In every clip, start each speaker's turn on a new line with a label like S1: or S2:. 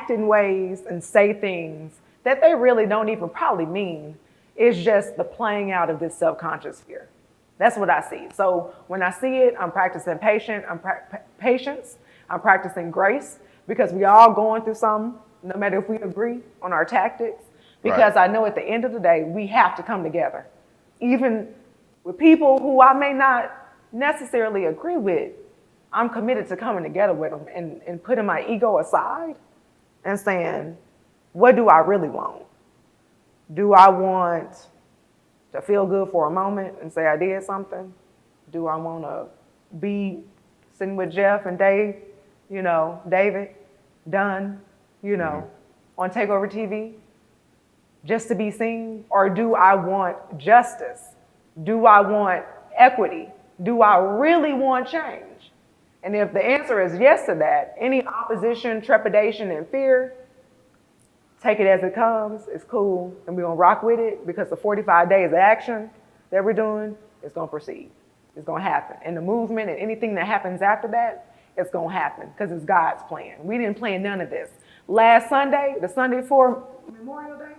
S1: act in ways and say things that they really don't even probably mean. It's just the playing out of this subconscious fear. That's what I see. So when I see it, I'm practicing patience. I'm practicing grace, because we all going through something, no matter if we agree on our tactics. Because I know at the end of the day, we have to come together. Even with people who I may not necessarily agree with, I'm committed to coming together with them and putting my ego aside and saying, what do I really want? Do I want to feel good for a moment and say I did something? Do I want to be sitting with Jeff and Dave, David, Dunn, on Takeover TV just to be seen? Or do I want justice? Do I want equity? Do I really want change? And if the answer is yes to that, any opposition, trepidation, and fear, take it as it comes. It's cool, and we're going to rock with it, because the 45 days of action that we're doing is going to proceed. It's going to happen. And the movement and anything that happens after that, it's going to happen, because it's God's plan. We didn't plan none of this. Last Sunday, the Sunday before Memorial Day,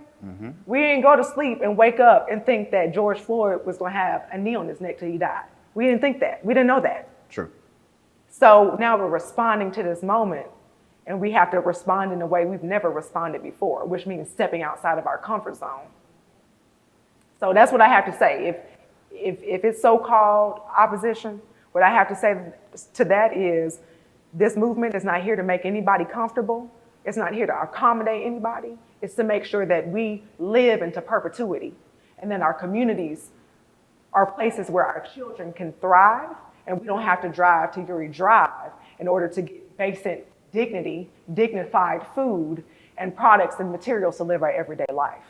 S1: we didn't go to sleep and wake up and think that George Floyd was going to have a knee on his neck till he died. We didn't think that. We didn't know that.
S2: True.
S1: So now we're responding to this moment, and we have to respond in a way we've never responded before, which means stepping outside of our comfort zone. So that's what I have to say. If it's so-called opposition, what I have to say to that is, this movement is not here to make anybody comfortable. It's not here to accommodate anybody. It's to make sure that we live into perpetuity, and then our communities are places where our children can thrive, and we don't have to drive to Uri Drive in order to get basic dignity, dignified food, and products and materials to live our everyday life.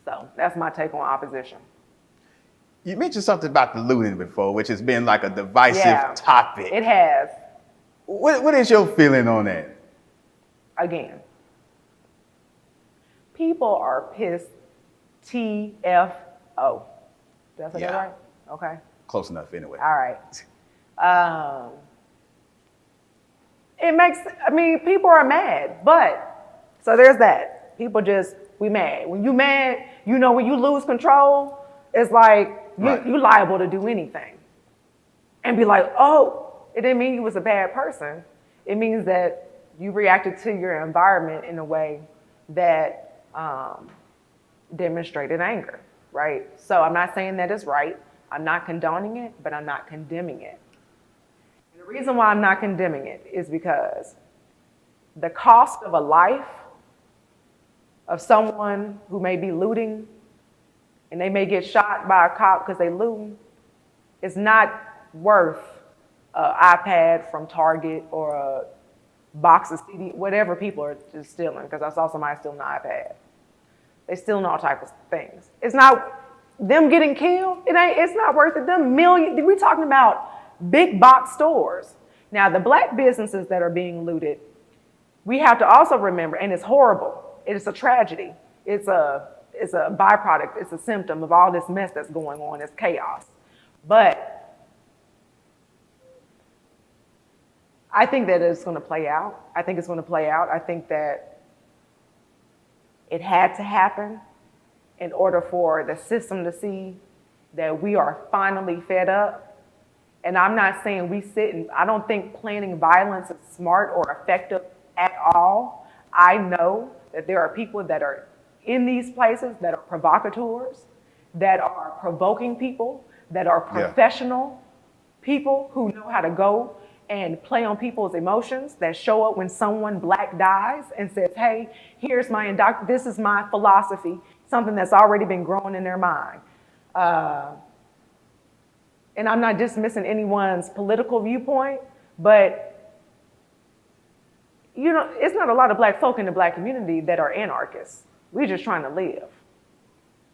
S1: So that's my take on opposition.
S2: You mentioned something about the looting before, which has been like a divisive topic.
S1: It has.
S2: What is your feeling on that?
S1: Again, people are pissed. TFO. Did I say that right? Okay.
S2: Close enough anyway.
S1: All right. People are mad, but, so there's that. People we mad. When you mad, when you lose control, it's like you liable to do anything. And be like, oh, it didn't mean you was a bad person. It means that you reacted to your environment in a way that demonstrated anger, right? So I'm not saying that it's right. I'm not condoning it, but I'm not condemning it. And the reason why I'm not condemning it is because the cost of a life of someone who may be looting, and they may get shot by a cop because they looting, is not worth an iPad from Target or a box of CD, whatever people are just stealing, because I saw somebody stealing an iPad. They stealing all types of things. It's not them getting killed. It's not worth it. We're talking about big box stores. Now, the black businesses that are being looted, we have to also remember, and it's horrible. It is a tragedy. It's a byproduct. It's a symptom of all this mess that's going on. It's chaos. But I think that it's going to play out. I think that it had to happen in order for the system to see that we are finally fed up. And I'm not saying I don't think planning violence is smart or effective at all. I know that there are people that are in these places that are provocateurs, that are provoking people, that are professional people who know how to go and play on people's emotions, that show up when someone black dies and says, hey, here's this is my philosophy, something that's already been growing in their mind. And I'm not dismissing anyone's political viewpoint, but it's not a lot of black folk in the black community that are anarchists. We're just trying to live.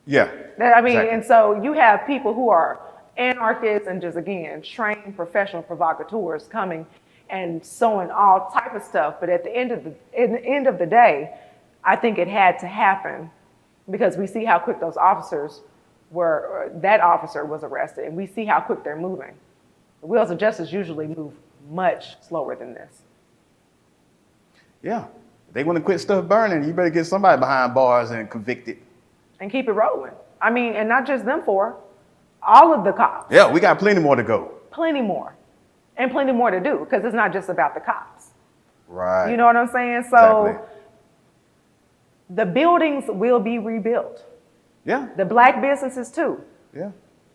S2: Yeah.
S1: Exactly. And so you have people who are anarchists and just, again, trained professional provocateurs coming and sowing all type of stuff. But at the end of the day, I think it had to happen because we see how quick that officer was arrested, and we see how quick they're moving. The wheels of justice usually move much slower than this.
S2: Yeah. If they want to quit stuff burning, you better get somebody behind bars and convicted.
S1: And keep it rolling. I mean, and not just them four, all of the cops.
S2: Yeah, we got plenty more to go.
S1: Plenty more. And plenty more to do, because it's not just about the cops.
S2: Right.
S1: You know what I'm saying? So
S2: Exactly.
S1: the buildings will be rebuilt.
S2: Yeah.
S1: The black businesses too.
S2: Yeah.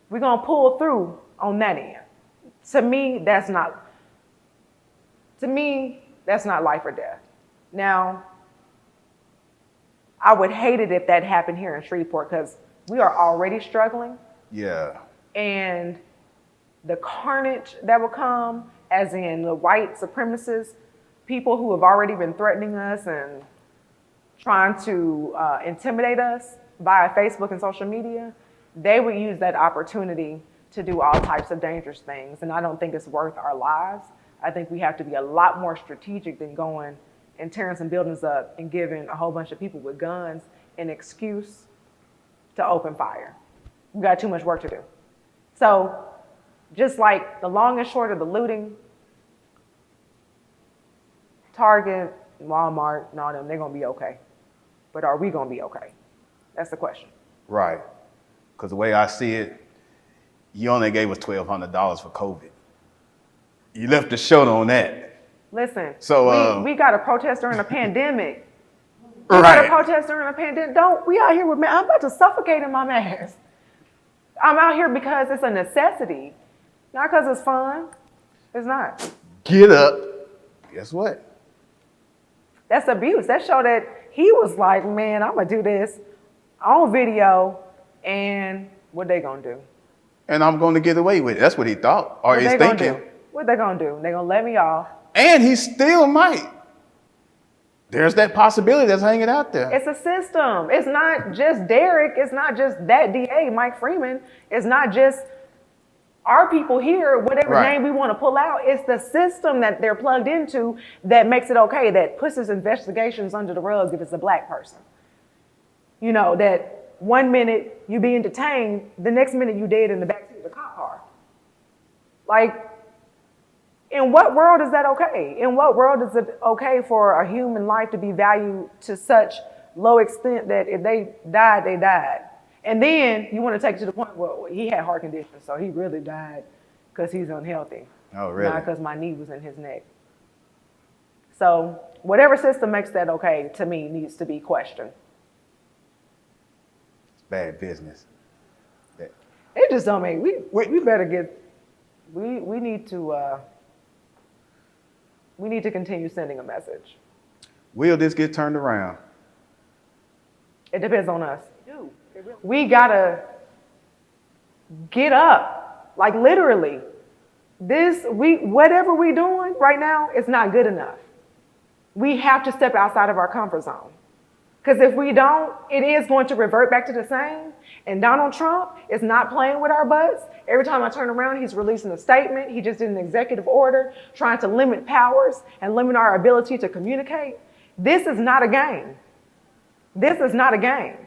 S1: We're going to pull through on that end. To me, that's not life or death. Now, I would hate it if that happened here in Shreveport, because we are already struggling.
S2: Yeah.
S1: And the carnage that will come, as in the white supremacists, people who have already been threatening us and trying to intimidate us via Facebook and social media, they would use that opportunity to do all types of dangerous things. And I don't think it's worth our lives. I think we have to be a lot more strategic than going and tearing some buildings up and giving a whole bunch of people with guns an excuse to open fire. We got too much work to do. So just like the long and short of the looting, Target, Walmart, and all them, they're going to be okay. But are we going to be okay? That's the question.
S2: Right. Because the way I see it, you only gave us $1,200 for COVID. You left the short on that.
S1: Listen,
S2: So
S1: we got to protest during a pandemic.
S2: Right.
S1: We got to protest during a pandemic. We out here with, I'm about to suffocate in my mask. I'm out here because it's a necessity, not because it's fun. It's not.
S2: Get up. Guess what?
S1: That's abuse. That showed that he was like, man, I'm going to do this on video, and what they going to do?
S2: And I'm going to get away with it. That's what he thought, or is thinking.
S1: What they going to do? They going to let me off.
S2: And he still might. There's that possibility that's hanging out there.
S1: It's a system. It's not just Derek. It's not just that DA, Mike Freeman. It's not just our people here, whatever name we want to pull out. It's the system that they're plugged into that makes it okay, that pushes investigations under the rug if it's a black person. You know, that 1 minute you being detained, the next minute you dead in the backseat of the cop car. Like, in what world is that okay? In what world is it okay for a human life to be valued to such low extent that if they died, they died? And then you want to take it to the point where he had heart conditions, so he really died because he's unhealthy.
S2: Oh, really?
S1: Not because my knee was in his neck. So whatever system makes that okay, to me, needs to be questioned.
S2: It's bad business.
S1: It just don't make, we better get, we need to continue sending a message.
S2: Will this get turned around?
S1: It depends on us. We gotta get up, like literally. Whatever we're doing right now is not good enough. We have to step outside of our comfort zone. Because if we don't, it is going to revert back to the same. And Donald Trump is not playing with our butts. Every time I turn around, he's releasing a statement. He just did an executive order trying to limit powers and limit our ability to communicate. This is not a game. This is not a game.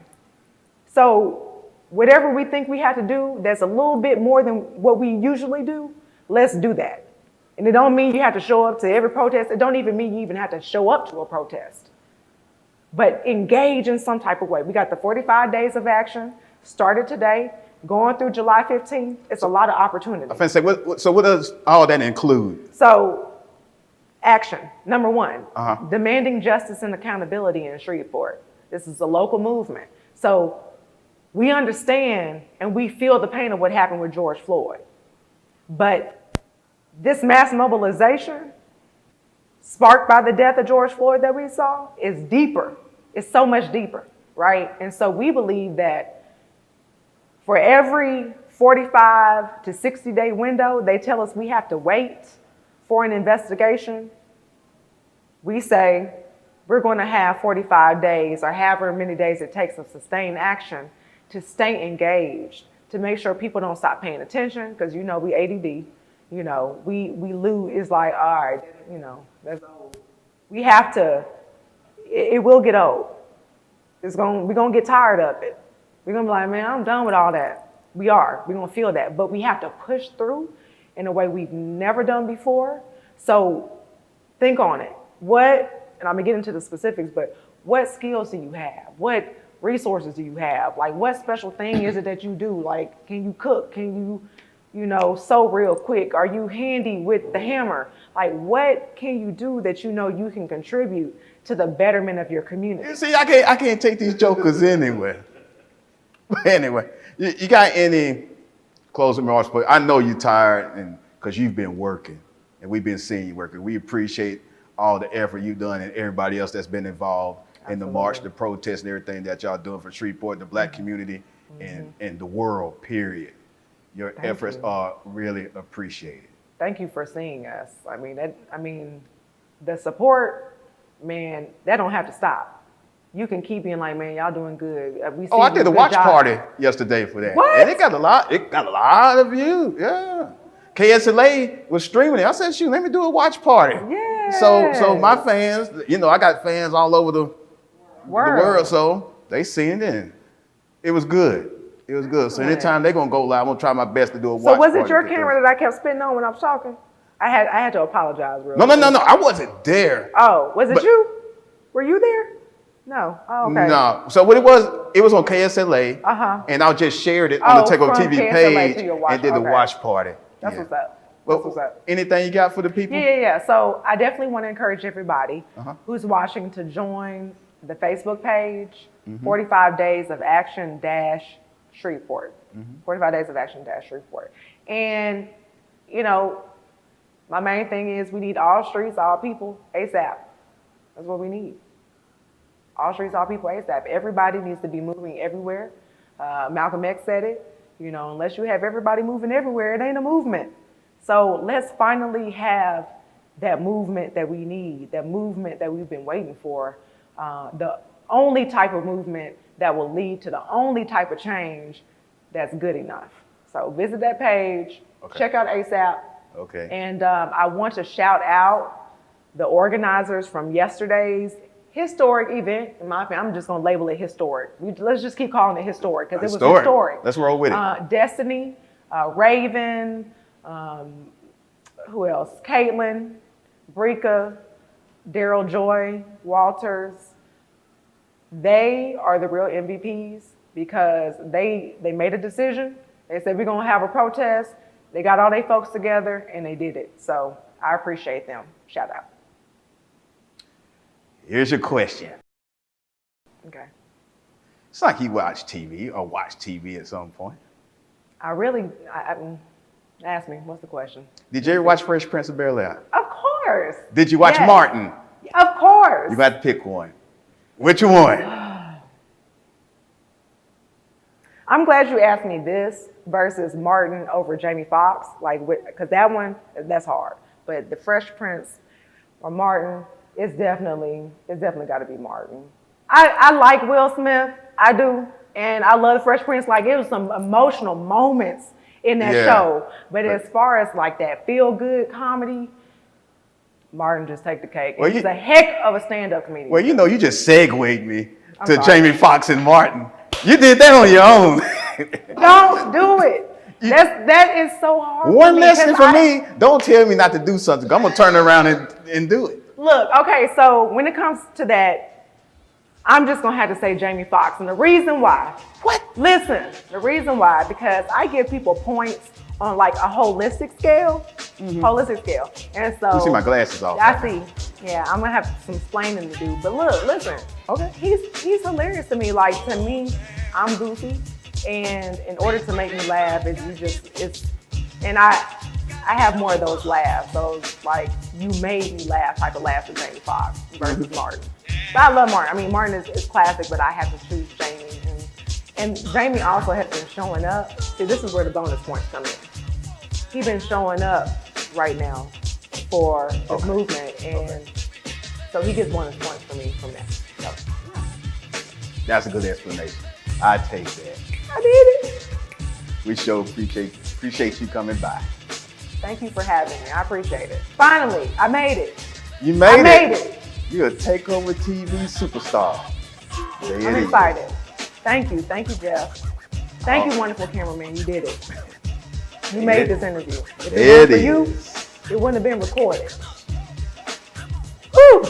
S1: So whatever we think we have to do that's a little bit more than what we usually do, let's do that. And it don't mean you have to show up to every protest. It don't even mean you even have to show up to a protest. But engage in some type of way. We got the 45 days of action, started today, going through July 15th. It's a lot of opportunity.
S2: I say, so what does all that include?
S1: So, action. Number one, demanding justice and accountability in Shreveport. This is a local movement. So we understand and we feel the pain of what happened with George Floyd. But this mass mobilization sparked by the death of George Floyd that we saw is deeper. It's so much deeper, right? And so we believe that for every 45 to 60 day window, they tell us we have to wait for an investigation. We say we're going to have 45 days or however many days it takes of sustained action to stay engaged, to make sure people don't stop paying attention, because you know we ADD, you know, we lose. It's like, all right, you know, that's old. We have to, it will get old. We're going to get tired of it. We're going to be like, man, I'm done with all that. We're going to feel that, but we have to push through in a way we've never done before. So think on it. What and I'm gonna get into the specifics, but what skills do you have? What resources do you have? Like, what special thing is it that you do? Like, can you cook? Can you sew real quick? Are you handy with the hammer? Like, what can you do that you know you can contribute to the betterment of your community?
S2: You see, I can't take these jokers anywhere. But anyway, you got any closing remarks? But I know you're tired, and because you've been working, and we've been seeing you working. We appreciate all the effort you've done, and everybody else that's been involved in the march, the protest, and everything that y'all doing for Shreveport, the Black community, and the world. Period. Your efforts are really appreciated.
S1: Thank you for seeing us. I mean, the support, man, that don't have to stop. You can keep being like, man, y'all doing good.
S2: I did a watch party yesterday for that.
S1: What?
S2: And it got a lot of views. Yeah. KSLA was streaming it. I said, shoot, let me do a watch party.
S1: Yeah.
S2: So my fans, I got fans all over the world, so they seen it and it was good. It was good. So anytime they're gonna go live, I'm gonna try my best to do a watch party.
S1: So was it your camera that I kept spitting on when I was talking? I had to apologize real quick.
S2: No. I wasn't there.
S1: Oh, was it you? Were you there? No. Oh, okay.
S2: No. So what it was on KSLA. And I just shared it on the Takeover TV page and did the watch party.
S1: That's what's up. That's what's up.
S2: Anything you got for the people?
S1: Yeah. So I definitely want to encourage everybody who's watching to join the Facebook page, 45 Days of Action Shreveport. 45 Days of Action Shreveport. And, my main thing is we need all streets, all people, ASAP. That's what we need. All streets, all people, ASAP. Everybody needs to be moving everywhere. Malcolm X said it, unless you have everybody moving everywhere, it ain't a movement. So let's finally have that movement that we need, that movement that we've been waiting for, the only type of movement that will lead to the only type of change that's good enough. So visit that page, check out ASAP.
S2: Okay.
S1: And I want to shout out the organizers from yesterday's historic event. In my opinion, I'm just going to label it historic. Let's just keep calling it historic because it was historic.
S2: Let's roll with it.
S1: Destiny, Raven, who else? Caitlin, Brika, Daryl Joy, Walters. They are the real MVPs because they made a decision. They said, we're going to have a protest. They got all their folks together and they did it. So I appreciate them. Shout out.
S2: Here's your question.
S1: Okay.
S2: It's like you watch TV or watch TV at some point.
S1: Ask me, what's the question?
S2: Did you ever watch Fresh Prince of Bel-Air?
S1: Of course.
S2: Did you watch Martin?
S1: Of course.
S2: You got to pick one. Which one?
S1: I'm glad you asked me this versus Martin over Jamie Foxx, because that one, that's hard. But the Fresh Prince or Martin, it's definitely got to be Martin. I like Will Smith, I do, and I love the Fresh Prince. Like, it was some emotional moments in that show. But as far as like that feel-good comedy, Martin just take the cake. He's a heck of a stand-up comedian.
S2: Well, you just segued me to Jamie Foxx and Martin. You did that on your own.
S1: Don't do it. That is so hard.
S2: One lesson for me, don't tell me not to do something. I'm going to turn around and do it.
S1: Look, okay, so when it comes to that, I'm just going to have to say Jamie Foxx. And the reason why. Listen, the reason why, because I give people points on like a holistic scale. Holistic scale. And so.
S2: You see my glasses off.
S1: I see. Yeah, I'm going to have some explaining to do. But look, listen. Okay. He's hilarious to me. Like, to me, I'm goofy. And in order to make me laugh, and I have more of those laughs. Those, like, you made me laugh type of laughs with Jamie Foxx versus Martin. But I love Martin. I mean, Martin is classic, but I have to choose Jamie. And Jamie also has been showing up. See, this is where the bonus points come in. He's been showing up right now for this movement, and so he gets bonus points for me from that. So,
S2: that's a good explanation. I take that.
S1: I did it.
S2: We sure appreciate you coming by.
S1: Thank you for having me. I appreciate it. Finally, I made it.
S2: You made it.
S1: it.
S2: You're a Takeover TV superstar.
S1: I'm excited. Thank you, Jeff. Thank you, wonderful cameraman. You did it. You made this interview. If it wasn't for you, it wouldn't have been recorded. Whew.